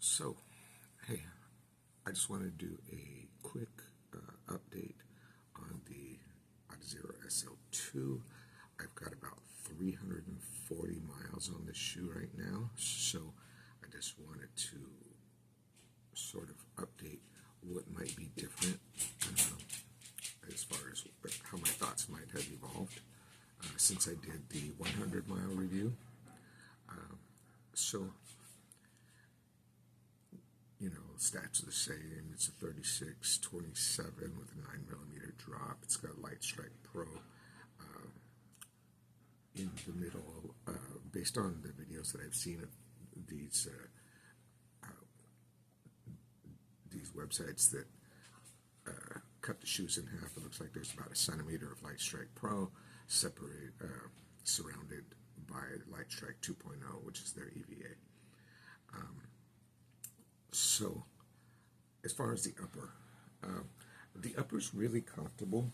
So, hey, I just want to do a quick update on the Adizero SL2. I've got about 340 miles on this shoe right now, so I just wanted to sort of update what might be different as far as how my thoughts might have evolved since I did the 100-mile review. So, you know, stats are the same. It's a 36-27 with a 9mm drop. It's got Light Strike Pro in the middle. Based on the videos that I've seen of these websites that cut the shoes in half, it looks like there's about a centimeter of Light Strike Pro surrounded by Light Strike 2.0, which is their EVA. So, as far as the upper's really comfortable.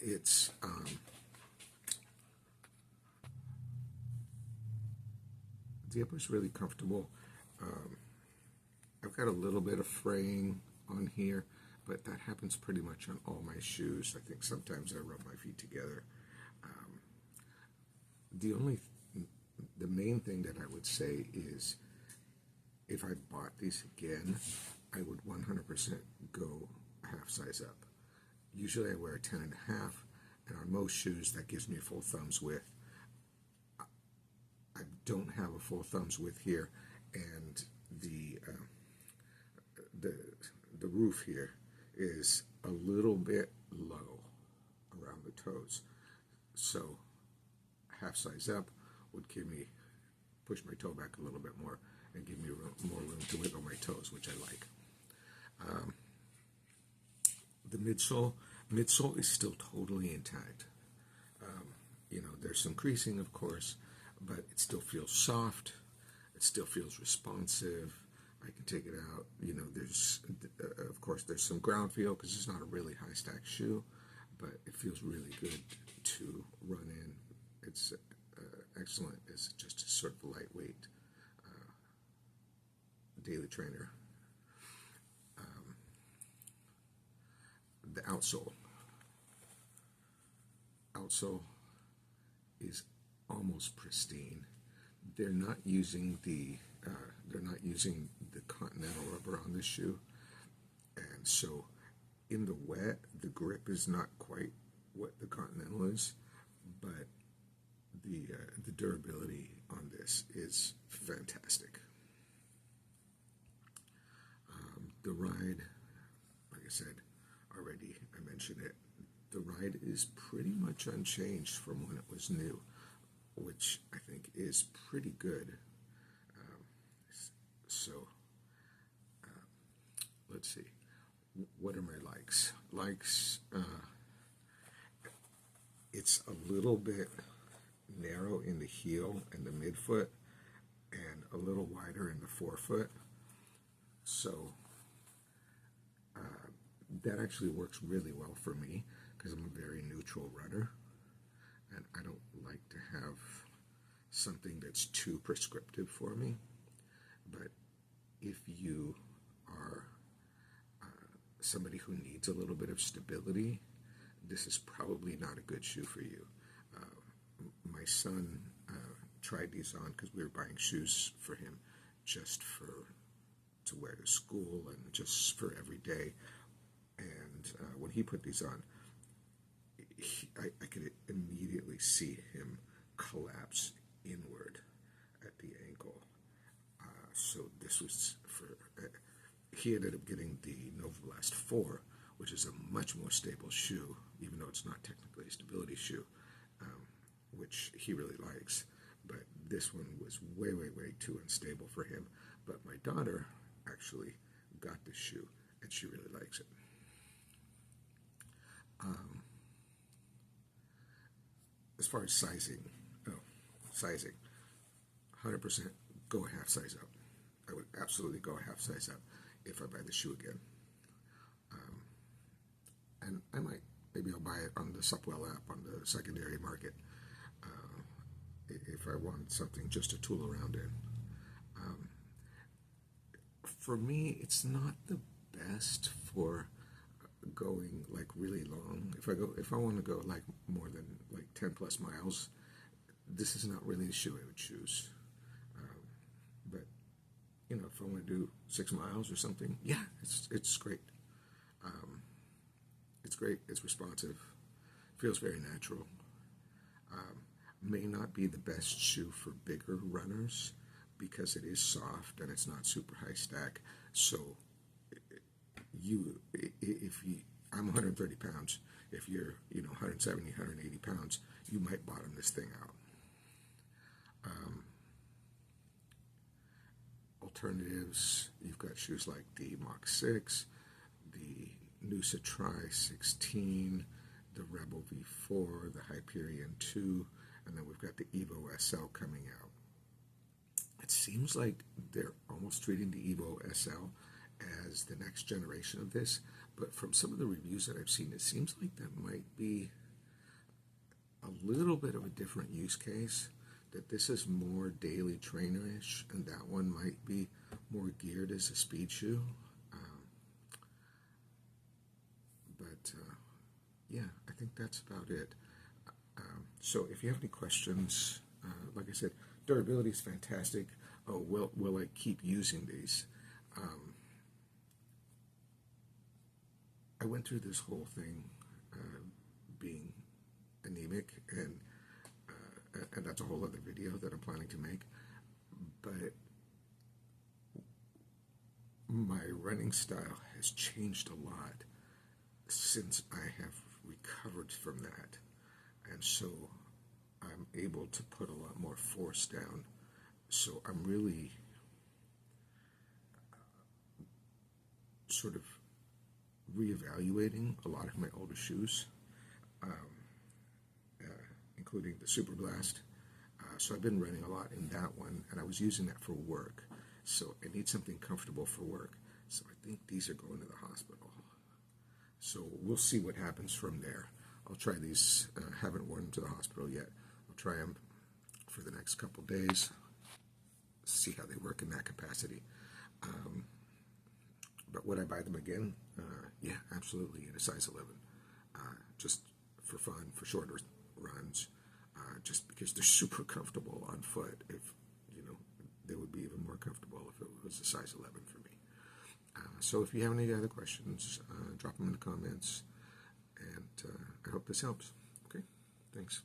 It's the upper's really comfortable. I've got a little bit of fraying on here, but that happens pretty much on all my shoes. I think sometimes I rub my feet together. The main thing that I would say is, if I bought these again, I would 100% go a half size up. Usually I wear a 10.5, and on most shoes that gives me a full thumbs width. I don't have a full thumbs width here, and the roof here is a little bit low around the toes. So half size up would push my toe back a little bit more and give me more room to wiggle my toes, which I like. The midsole is still totally intact. You know, there's some creasing, of course, but it still feels soft. It still feels responsive. I can take it out. You know, of course, there's some ground feel because it's not a really high stack shoe, but it feels really good to run in. It's excellent. It's just a sort of lightweight daily trainer. The outsole is almost pristine. They're not using the Continental rubber on this shoe, and so in the wet, the grip is not quite what the Continental is, but the durability on this is fantastic. The ride, like I said already, I mentioned it, the ride is pretty much unchanged from when it was new, which I think is pretty good. Let's see, what are my likes? It's a little bit narrow in the heel and the midfoot, and a little wider in the forefoot. So that actually works really well for me because I'm a very neutral runner, and I don't like to have something that's too prescriptive for me. But if you are somebody who needs a little bit of stability, this is probably not a good shoe for you. My son tried these on because we were buying shoes for him just to wear to school and just for every day. And when he put these on, I could immediately see him collapse inward at the ankle. So this was he ended up getting the Novablast 4, which is a much more stable shoe, even though it's not technically a stability shoe, which he really likes. But this one was way, way, way too unstable for him. But my daughter actually got this shoe, and she really likes it. As far as sizing, 100% go a half size up. I would absolutely go a half size up if I buy the shoe again. And maybe I'll buy it on the Supwell app on the secondary market if I want something just to tool around in. For me, it's not the best for going like really long. If I want to go like more than like 10 plus miles, this is not really the shoe I would choose. But if I want to do 6 miles or something, yeah, it's great. It's great. It's responsive. Feels very natural. May not be the best shoe for bigger runners because it is soft and it's not super high stack. So if you, I'm 130 pounds. If you're 170, 180 pounds, you might bottom this thing out. Alternatives, you've got shoes like the Mach 6, the Noosa Tri 16, the Rebel V4, the Hyperion 2, and then we've got the Evo SL coming out. It seems like they're almost treating the Evo SL as the next generation of this, but from some of the reviews that I've seen, it seems like that might be a little bit of a different use case, that this is more daily trainerish, and that one might be more geared as a speed shoe. Yeah, I think that's about it. So if you have any questions, like I said, durability is fantastic. Oh, will I keep using these? I went through this whole thing being anemic, and that's a whole other video that I'm planning to make. But my running style has changed a lot since I have recovered from that, and so I'm able to put a lot more force down. So I'm really sort of reevaluating a lot of my older shoes, including the Super Blast. So I've been running a lot in that one, and I was using that for work. So I need something comfortable for work. So I think these are going to the hospital. So we'll see what happens from there. I'll try these. Haven't worn them to the hospital yet. I'll try them for the next couple days, see how they work in that capacity. But would I buy them again? Yeah, absolutely, in a size 11. Just for fun, for shorter runs, just because they're super comfortable on foot. If, they would be even more comfortable if it was a size 11 for me. So if you have any other questions, drop them in the comments, and I hope this helps. Okay, thanks.